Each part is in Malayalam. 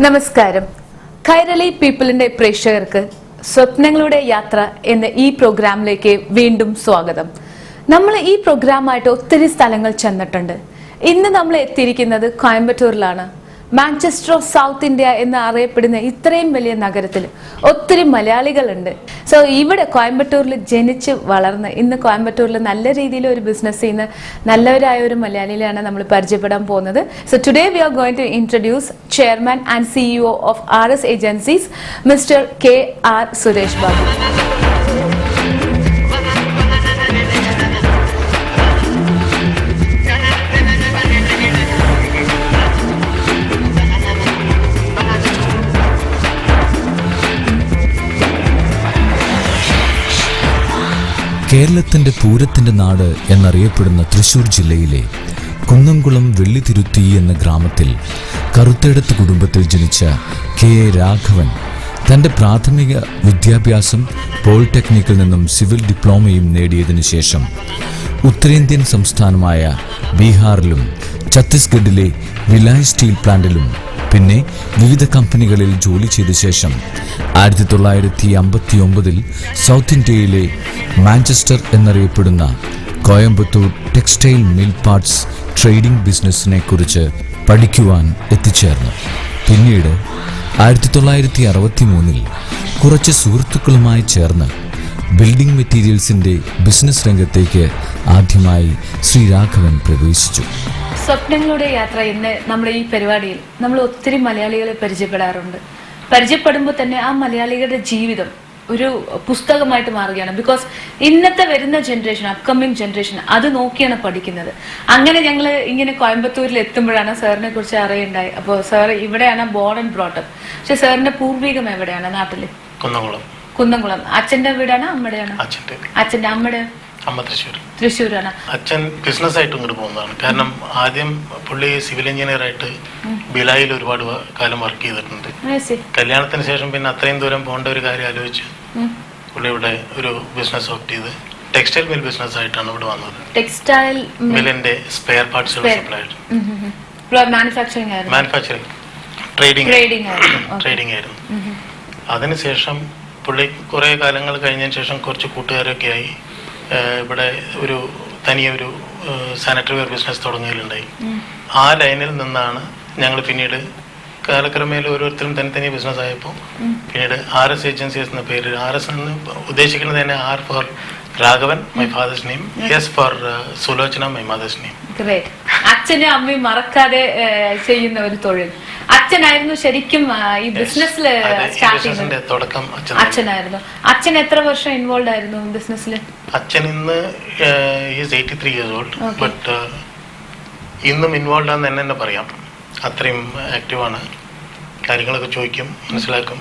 നമസ്കാരം. കൈരളി പീപ്പിളിന്റെ പ്രേക്ഷകർക്ക് സ്വപ്നങ്ങളുടെ യാത്ര എന്ന ഈ പ്രോഗ്രാമിലേക്ക് വീണ്ടും സ്വാഗതം. നമ്മൾ ഈ പ്രോഗ്രാമായിട്ട് ഒത്തിരി സ്ഥലങ്ങൾ ചെന്നിട്ടുണ്ട്. ഇന്ന് നമ്മൾ എത്തിയിരിക്കുന്നത് കോയമ്പത്തൂരിലാണ്. മാഞ്ചസ്റ്റർ ഓഫ് സൗത്ത് ഇന്ത്യ എന്ന് അറിയപ്പെടുന്ന ഇത്രയും വലിയ നഗരത്തിൽ ഒത്തിരി മലയാളികളുണ്ട്. സോ ഇവിടെ കോയമ്പത്തൂരിൽ ജനിച്ച് വളർന്ന് ഇന്ന് കോയമ്പത്തൂരിൽ നല്ല രീതിയിൽ ഒരു ബിസിനസ് ചെയ്യുന്ന നല്ലവരായ ഒരു മലയാളിയിലാണ് നമ്മൾ പരിചയപ്പെടാൻ പോകുന്നത്. So today we are going to introduce chairman and CEO of RS agencies mister KR Suresh Babu. കേരളത്തിന്റെ പൂരത്തിന്റെ നാട് എന്നറിയപ്പെടുന്ന തൃശൂർ ജില്ലയിലെ കുന്നംകുളം വെള്ളിത്തിരുത്തി എന്ന ഗ്രാമത്തിൽ കറുത്തെടത്ത് കുടുംബത്തിൽ ജനിച്ച KA രാഘവൻ തൻ്റെ പ്രാഥമിക വിദ്യാഭ്യാസം പോളിടെക്നിക്കിൽ നിന്നും സിവിൽ ഡിപ്ലോമയും നേടിയതിനു ശേഷം ഉത്തരേന്ത്യൻ സംസ്ഥാനമായ ബീഹാറിലും ഛത്തീസ്ഗഡിലെ വിലായ് സ്റ്റീൽ പ്ലാന്റിലും പിന്നെ വിവിധ കമ്പനികളിൽ ജോലി ചെയ്ത ശേഷം 1959 സൗത്ത് ഇന്ത്യയിലെ മാഞ്ചസ്റ്റർ എന്നറിയപ്പെടുന്ന Coimbatore textile mill parts trading ബിസിനസ്സിനെ കുറിച്ച് പഠിക്കുവാൻ എത്തിച്ചേർന്നു. പിന്നീട് 1963 കുറച്ച് സുഹൃത്തുക്കളുമായി ചേർന്ന് ബിൽഡിംഗ് മെറ്റീരിയൽസിൻ്റെ ബിസിനസ് രംഗത്തേക്ക് ആദ്യമായി ശ്രീ രാഘവൻ പ്രവേശിച്ചു. സ്വപ്നങ്ങളുടെ യാത്ര ഇന്ന് നമ്മുടെ ഈ പരിപാടിയിൽ നമ്മൾ ഒത്തിരി മലയാളികളെ പരിചയപ്പെടാറുണ്ട്. പരിചയപ്പെടുമ്പോൾ തന്നെ ആ മലയാളികളുടെ ജീവിതം ഒരു പുസ്തകമായിട്ട് മാറുകയാണ്. ബിക്കോസ് ഇന്നത്തെ വരുന്ന ജനറേഷൻ, അപ്കമിങ് ജനറേഷൻ അത് നോക്കിയാണ് പഠിക്കുന്നത്. അങ്ങനെ ഞങ്ങൾ ഇങ്ങനെ കോയമ്പത്തൂരിൽ എത്തുമ്പോഴാണ് സാറിനെ കുറിച്ച് അറിയുണ്ടായി. അപ്പോൾ സാർ ഇവിടെയാണ് ബോൺ ആൻഡ് ബ്രോട്ടപ്പ്. പക്ഷെ സാറിന്റെ പൂർവികം എവിടെയാണ്? നാട്ടില് കുന്നംകുളം. അച്ഛന്റെ വീടാണ് അമ്മയുടെയാണ്? അച്ഛന്റെ അമ്മയുടെ തൃശ്ശൂരാണ്. അച്ഛൻ ബിസിനസ് ആയിട്ട് ഇങ്ങോട്ട് പോകുന്നതാണ്. കാരണം ആദ്യം പുള്ളി സിവിൽ എഞ്ചിനീയർ ആയിട്ട് ബിലായിൽ ഒരുപാട് കാലം വർക്ക് ചെയ്തിട്ടുണ്ട്. കല്യാണത്തിന് ശേഷം പിന്നെ അത്രയും ദൂരം പോകേണ്ട ഒരു കാര്യം ആലോചിച്ച് പുള്ളി ഇവിടെ ഒരു ബിസിനസ് ഓപ്റ്റ് ചെയ്ത് ടെക്സ്റ്റൈൽ മിൽ ബിസിനസ് ആയിട്ടാണ് ഇവിടെ വന്നത്. ടെക്സ്റ്റൈൽ മില്ലിന്റെ സ്പെയർ പാർട്സുകൾ സപ്ലൈ മാനുഫാക്ചറിംഗ് ട്രേഡിംഗ് ആയിരുന്നു. അതിനുശേഷം പുള്ളി കുറെ കാലങ്ങൾ കഴിഞ്ഞതിന് ശേഷം കുറച്ച് കൂട്ടുകാരൊക്കെ ആയി ഇവിടെ ഒരു തനിയൊരു സാനിറ്ററി വെയർ ബിസിനസ് തുടങ്ങലുണ്ടായി. ആ ലൈനിൽ നിന്നാണ് ഞങ്ങൾ പിന്നീട് കാലക്രമേണ ഓരോരുത്തരും തനിയെ ബിസിനസ് ആയപ്പോൾ പിന്നീട് RS ഏജൻസീസ് എന്ന പേര്, RS എന്ന് ഉദ്ദേശിക്കുന്നത് തന്നെ R for Raghavan, my father's name, S for Sulochana, my mother's name. അച്ഛനും അമ്മയും മറക്കാതെ ചെയ്യുന്ന ഒരു തൊഴിൽ അച്ഛനായിരുന്നു ശരിക്കും ഈ ബിസിനസ്സിൽ സ്റ്റാർട്ട് ചെയ്യുന്നത്. തുടക്കം അച്ഛനായിരുന്നു. അച്ഛൻ എത്ര വർഷം ഇൻവോൾവ് ആയിരുന്നു ബിസിനസ്സിൽ? അച്ഛൻ ഇന്ന് 83 years old. ബട്ട് ഇന്നും ഇൻവോൾവ് ആണെന്ന് തന്നെ പറയാം. അത്രയും ആക്റ്റീവാണ്. കാര്യങ്ങളൊക്കെ ചോദിക്കും, മനസ്സിലാക്കും.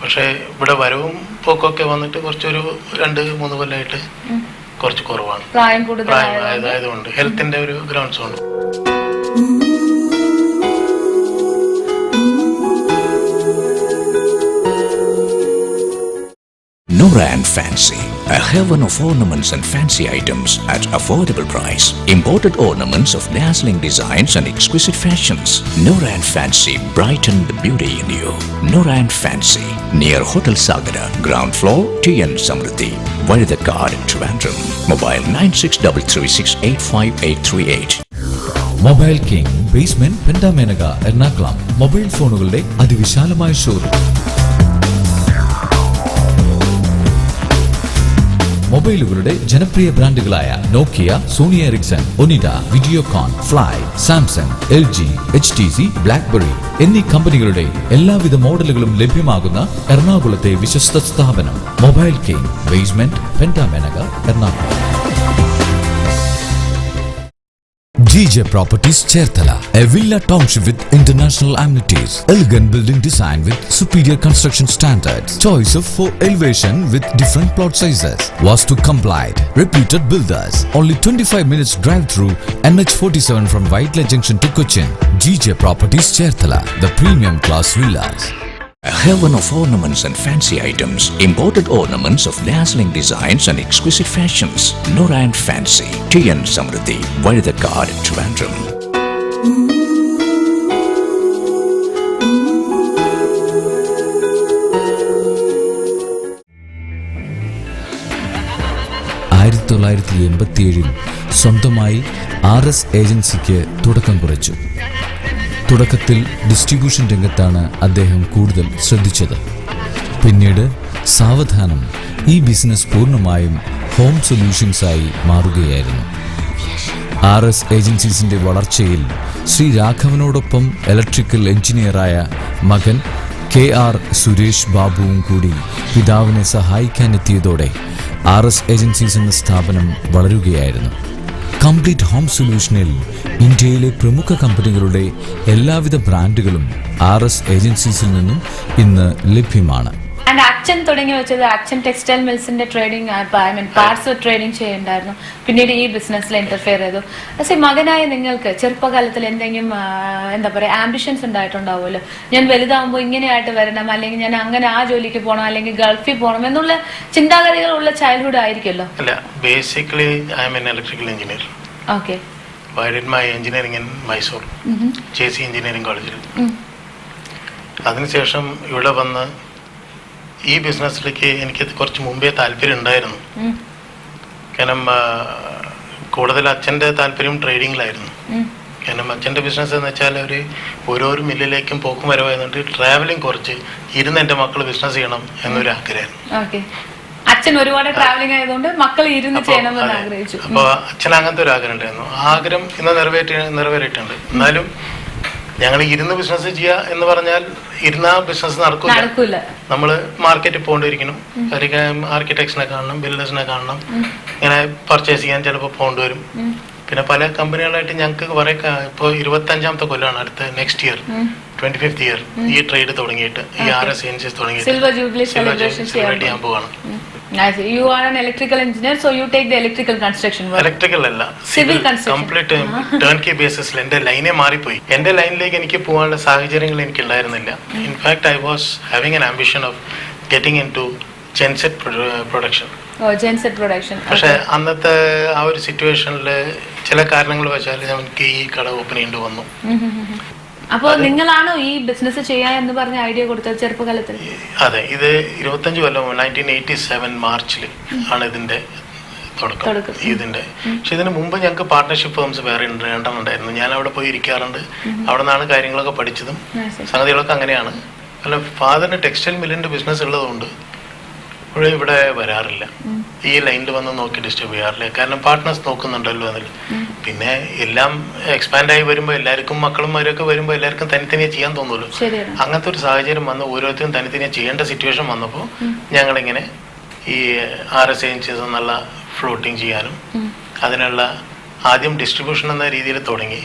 പക്ഷെ ഇവിടെ വരവും പോക്കൊക്കെ വന്നിട്ട് കുറച്ചൊരു 2-3 കൊല്ലമായിട്ട് കുറച്ച് കുറവാണ്. പ്രായം കൂടുതലായതുകൊണ്ട് ഹെൽത്തിന്റെ ഒരു ഗ്രൗണ്ട്സ് ഉണ്ട്. Nora and Fancy, a heaven of ornaments and fancy items at affordable price. Imported ornaments of dazzling designs and exquisite fashions. Nora and Fancy, brighten the beauty in you. Nora and Fancy, near Hotel Sagara, ground floor, TN Samruddhi, Vaidakad, Trivandrum. Mobile 9633685838. Mobile king, basement, Pentamenaka, Ernakulam. Mobile ഫോണുകളുടെ അതിവിശാലമായ ഷോറൂം. മൊബൈലുകളുടെ ജനപ്രിയ ബ്രാൻഡുകളായ Nokia, Sony Ericsson, Onida, Videocon, Fly, Samsung, LG, HTC, BlackBerry എന്നീ കമ്പനികളുടെ എല്ലാവിധ മോഡലുകളും ലഭ്യമാകുന്ന എറണാകുളത്തെ വിശ്വസ്ത സ്ഥാപനം mobile king, basement, Pentamenaka, Ernakulam. GJ Properties Cherthala, a villa township with international amenities, elegant building design with superior construction standards, choice of 4 elevation with different plot sizes, Vastu compliant, reputed builders, only 25 minutes drive through NH47 from Whiteland Junction to Cochin. GJ Properties Cherthala, the premium class villas. A heaven of ornaments and fancy items. Imported ornaments of dazzling designs and exquisite fashions. Nora and Fancy, TN Samruddhi, Vaidakad, Trivandrum. 1987 സ്വന്തമായി RS ഏജൻസിക്ക് തുടക്കം കുറിച്ചു. തുടക്കത്തിൽ ഡിസ്ട്രിബ്യൂഷൻ രംഗത്താണ് അദ്ദേഹം കൂടുതൽ ശ്രദ്ധിച്ചത്. പിന്നീട് സാവധാനം ഈ ബിസിനസ് പൂർണ്ണമായും ഹോം സൊല്യൂഷൻസായി മാറുകയായിരുന്നു. RS ഏജൻസീസിന്റെ വളർച്ചയിൽ ശ്രീ രാഘവനോടൊപ്പം ഇലക്ട്രിക്കൽ എഞ്ചിനീയറായ മകൻ KR സുരേഷ് ബാബുവും കൂടി പിതാവിനെ സഹായിക്കാനെത്തിയതോടെ RS ഏജൻസീസ് എന്ന സ്ഥാപനം വളരുകയായിരുന്നു. കംപ്ലീറ്റ് ഹോം സൊല്യൂഷനിൽ ഇന്ത്യയിലെ പ്രമുഖ കമ്പനികളുടെ എല്ലാവിധ ബ്രാൻഡുകളും RS ഏജൻസീസിൽ നിന്നും ഇന്ന് ലഭ്യമാണ്. ആൻഡ് അച്ഛൻ തുടങ്ങി വെച്ചത് അച്ഛൻ ടെക്സ്റ്റൈൽ മിൽസിന്റെ ട്രേഡിംഗ് പാർട്സ് ട്രേഡിംഗ് ചെയ്യുന്നുണ്ടായിരുന്നു. പിന്നീട് ഈ ബിസിനസ്സിൽ ഇന്റർഫിയർ ചെയ്തു. പക്ഷേ മകനായ നിങ്ങൾക്ക് ചെറുപ്പകാലത്തിൽ എന്തെങ്കിലും എന്താ പറയുക ആംബിഷൻസ് ഉണ്ടായിട്ടുണ്ടാവുമല്ലോ, ഞാൻ വലുതാകുമ്പോൾ ഇങ്ങനെയായിട്ട് വരണം, അല്ലെങ്കിൽ ഞാൻ അങ്ങനെ ആ ജോലിക്ക് പോകണം, അല്ലെങ്കിൽ ഗൾഫിൽ പോകണം എന്നുള്ള ചിന്താഗതികളുള്ള ചൈൽഡ്ഹുഡ് ആയിരിക്കുമല്ലോ? അല്ല, basically I M N electrical engineer. Okay. I did my engineering in Mysore, JC engineering കോളേജിൽ. അതിനുശേഷം ഇവിടെ വന്ന് ഈ ബിസിനസ്സിലേക്ക് എനിക്ക് കുറച്ച് മുമ്പേ താല്പര്യം ഉണ്ടായിരുന്നു. കാരണം കൂടുതൽ അച്ഛൻ്റെ താല്പര്യം ട്രേഡിങ്ങിലായിരുന്നു. കാരണം അച്ഛൻ്റെ ബിസിനസ് എന്ന് വെച്ചാൽ ഓരോ മില്ലിലേക്കും പോക്കും വരവായതുകൊണ്ട് ട്രാവലിംഗ് കുറച്ച് ഇരുന്ന് എൻ്റെ മക്കൾ ബിസിനസ് ചെയ്യണം എന്നൊരു ആഗ്രഹമായിരുന്നു. അച്ഛൻ ഒരുപാട് ട്രാവലിംഗ് ആയതുകൊണ്ട് മക്കൾ ഇരുന്ന് ചെയ്യണമെന്ന് ആഗ്രഹിച്ചു. അപ്പോൾ അച്ഛൻ അങ്ങനത്തെ ഒരു ആഗ്രഹം ഉണ്ടായിരുന്നു. ആഗ്രഹം ഇന്ന് നിറവേറിയിട്ടുണ്ട്. എന്നാലും ഞങ്ങൾ ഇരുന്ന് ബിസിനസ് ചെയ്യുക എന്ന് പറഞ്ഞാൽ ഇരുന്ന ബിസിനസ് നടക്കൂല. നമ്മൾ മാർക്കറ്റിൽ പോകേണ്ടിയിരിക്കണം, ആർക്കിടെക്ട്സിനെ കാണണം, ബിൽഡേഴ്സിനെ കാണണം, ഇങ്ങനെ പർച്ചേസ് ചെയ്യാൻ ചിലപ്പോൾ പോകേണ്ടി വരും. പിന്നെ പല കമ്പനികളായിട്ട് ഞങ്ങൾക്ക് കുറെ ഇപ്പോൾ 25ാമത്തെ കൊല്ലമാണ് അടുത്ത നെക്സ്റ്റ് ഇയർ 25th ഇയർ ഈ ട്രേഡ് തുടങ്ങിയിട്ട്, ഈ RS ഏജൻസീസ് തുടങ്ങിയിട്ട് സിൽവർ ജൂബിലി ചെയ്യാൻ പോവാണ്. You are an electrical engineer, so you take the electrical construction work. Electrical അല്ല, സിവിൽ കംപ്ലീറ്റ് ടേൺകി ബേസിസിൽ എൻ്റെ ലൈനെ മാറിപ്പോയി. എൻ്റെ ലൈനിലേക്ക് എനിക്ക് പോകാനുള്ള സാഹചര്യങ്ങൾ എനിക്ക് ഉണ്ടായിരുന്നില്ല. In fact I was having an ambition of getting into genset production. പക്ഷെ അന്നത്തെ ആ ഒരു സിറ്റുവേഷനിൽ ചില കാരണങ്ങൾ വെച്ചാൽ നമുക്ക് ഈ കട ഓപ്പൺ ചെയ്യേണ്ടി വന്നു. അപ്പോൾ നിങ്ങളാണോ ഈ ബിസിനസ് ചെയ്യാൻ എന്ന് പറഞ്ഞ ഐഡിയ കൊടുത്തത് ചെറുപ്പകാലത്തിൽ? അതെ, ഇത് 25 കൊല്ലം 1987 മാർച്ചിൽ ആണ് ഇതിന്റെ തുടക്കം ഇതിന്റെ. പക്ഷെ ഇതിന് മുമ്പ് ഞങ്ങൾക്ക് പാർട്ട്ണർഷിപ്പ് ഫേംസ് വേറെ രണ്ടെണ്ണം ഉണ്ടായിരുന്നു. ഞാൻ അവിടെ പോയി ഇരിക്കാറുണ്ട്. അവിടെ നിന്നാണ് കാര്യങ്ങളൊക്കെ പഠിച്ചതും സംഗതികളൊക്കെ അങ്ങനെയാണ്. അല്ല, ഫാദറിന് ടെക്സ്റ്റൈൽ മില്ലിന്റെ ബിസിനസ് ഉള്ളതുകൊണ്ട് ഇവിടെ വരാറില്ല, ഈ ലൈനിൽ വന്ന് നോക്കി ഡിസ്റ്റർബ് ചെയ്യാറില്ല. കാരണം പാർട്ട്നേഴ്സ് നോക്കുന്നുണ്ടല്ലോ അതിൽ. പിന്നെ എല്ലാം എക്സ്പാൻഡ് ആയി വരുമ്പോൾ എല്ലാവർക്കും മക്കളുമാരൊക്കെ വരുമ്പോൾ എല്ലാവർക്കും തനിത്തനിയെ ചെയ്യാൻ തോന്നുമല്ലോ. അങ്ങനത്തെ ഒരു സാഹചര്യം വന്ന് ഓരോരുത്തരും തനിത്തനിയെ ചെയ്യേണ്ട സിറ്റുവേഷൻ വന്നപ്പോൾ ഞങ്ങളിങ്ങനെ ഈ RS ഏജൻസീസ് എന്നുള്ള ഫ്ലോട്ടിങ് ചെയ്യാനും അതിനുള്ള ആദ്യം ഡിസ്ട്രിബ്യൂഷൻ എന്ന രീതിയിൽ തുടങ്ങി.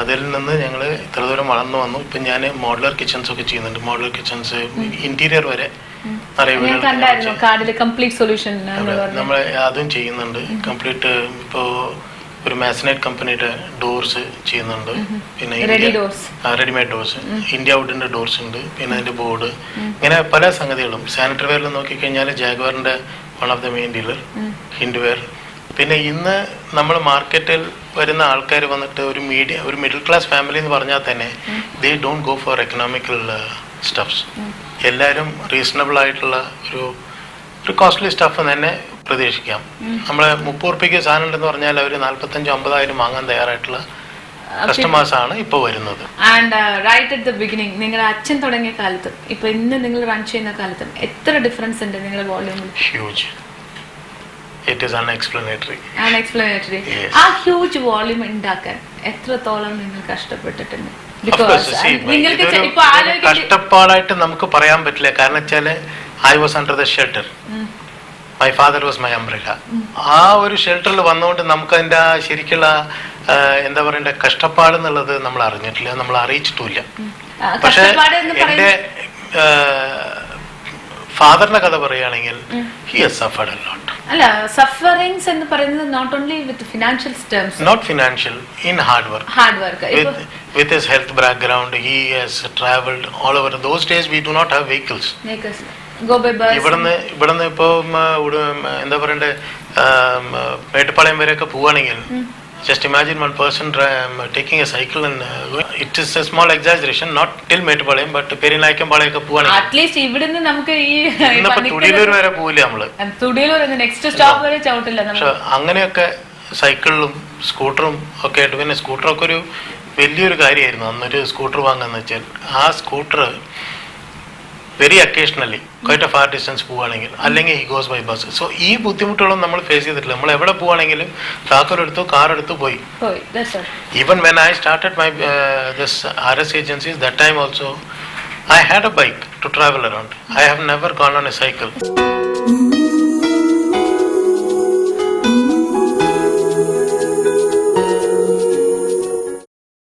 അതിൽ നിന്ന് ഞങ്ങൾ ഇത്ര ദൂരം വളർന്നു വന്നു. ഇപ്പം ഞാൻ മോഡുലർ കിച്ചൺസ് ഒക്കെ ചെയ്യുന്നുണ്ട്. മോഡുലർ കിച്ചൺസ് ഇന്റീരിയർ വരെ നമ്മൾ അതും ചെയ്യുന്നുണ്ട്. കംപ്ലീറ്റ് ഇപ്പോൾ ഒരു മാസനൈറ്റ് കമ്പനിയുടെ ഡോർസ് ചെയ്യുന്നുണ്ട്. പിന്നെ റെഡിമെയ്ഡ് ഡോർസ്, ഇന്ത്യ വുഡിന്റെ ഡോർസ് ഉണ്ട്. പിന്നെ അതിന്റെ ബോർഡ്, ഇങ്ങനെ പല സംഗതികളും. സാനിറ്ററി വെയറിൽ നോക്കിക്കഴിഞ്ഞാൽ ജാഗ്വാറിന്റെ one of the main dealer, Hindware. പിന്നെ ഇന്ന് നമ്മൾ മാർക്കറ്റിൽ വരുന്ന ആൾക്കാർ വന്നിട്ട് ഒരു മിഡിൽ ക്ലാസ് ഫാമിലി എന്ന് പറഞ്ഞാൽ തന്നെ they don't go for economical stuffs. എല്ലാവരും റീസണബിൾ ആയിട്ടുള്ള ഒരു കോസ്റ്റ്ലി സ്റ്റഫ് തന്നെ പ്രതീക്ഷിക്കാം. നമ്മളെ 30 രൂപയ്ക്ക് സാധനം ഉണ്ടെന്ന് പറഞ്ഞാൽ അവർ 45,000-50,000 വാങ്ങാൻ തയ്യാറായിട്ടുള്ള കസ്റ്റമേഴ്സ് ആണ് ഇപ്പോൾ വരുന്നത്. And right at the beginning നിങ്ങളുടെ അച്ഛൻ തുടങ്ങിയ കാലത്ത് ഇപ്പൊ ഇന്ന് നിങ്ങൾ റൺ ചെയ്യുന്ന കാലത്ത് എത്ര ഡിഫറൻസ് ഉണ്ട് നിങ്ങളുടെ വോള്യൂമിൽ? Huge. It is unexplanatory. Yes. ആ ഹ്യൂജ് വോള്യൂം ഉണ്ടാക്കാൻ എത്രത്തോളം നിങ്ങൾ കഷ്ടപ്പെട്ടിട്ടുണ്ട്? കഷ്ടപ്പാടായിട്ട് നമുക്ക് പറയാൻ പറ്റില്ല. കാരണം വെച്ചാല് I was under the shelter, my father was my umbrella. ആ ഒരു ഷെൽട്ടറിൽ വന്നുകൊണ്ട് നമുക്ക് അതിന്റെ ശരിക്കുള്ള എന്താ പറയണ്ട കഷ്ടപ്പാട് എന്നുള്ളത് നമ്മൾ അറിഞ്ഞിട്ടില്ല, നമ്മൾ അറിയിച്ചിട്ടില്ല. പക്ഷെ എന്റെ ഫാദറിന്റെ കഥ പറയുകയാണെങ്കിൽ he has suffered a lot. അല്ല, സഫറിങ്സ് എന്ന് പറയുന്നത് not only with financial terms, not financial, in hard work with his health background. He has traveled all over. Those days we do not have vehicles. Go by bus. ഇവിടുന്ന് ഇപ്പൊ എന്താ പറയണ്ടേ മേട്ടുപ്പാളയം വരെയൊക്കെ പോവുകയാണെങ്കിൽ Just imagine one person taking a cycle and it is a small exaggeration, not till Mettupalayam, but Perinayakkampalayam പോവാണെങ്കിൽ അറ്റ്ലീസ്റ്റ് ഇവിടുന്ന് നമുക്ക് ഈ ഇന്നിപ്പോ തുടിയലൂർ വരെ പോവില്ല നമ്മള്. തുടിയലൂർ നെക്സ്റ്റ് സ്റ്റോപ്പ് വരെ ചവിട്ടില്ല നമ്മൾ. പക്ഷെ അങ്ങനെയൊക്കെ സൈക്കിളിലും സ്കൂട്ടറും ഒക്കെ ആയിട്ട്, പിന്നെ സ്കൂട്ടറൊക്കെ ഒരു വലിയൊരു കാര്യമായിരുന്നു അന്നൊരു സ്കൂട്ടർ വാങ്ങാന്ന് വെച്ചാൽ. ആ scooter very occasionally quite a far distance പോവുകയാണെങ്കിൽ, അല്ലെങ്കിൽ he goes by bus. So ഈ ബുദ്ധിമുട്ടുകളും നമ്മൾ ഫേസ് ചെയ്തിട്ടില്ല. നമ്മൾ എവിടെ പോവുകയാണെങ്കിലും താക്കോലെടുത്തു കാറെടുത്തു പോയി. Even when I started my this RS agencies, that time also I had a bike to travel around. I have never gone on a cycle.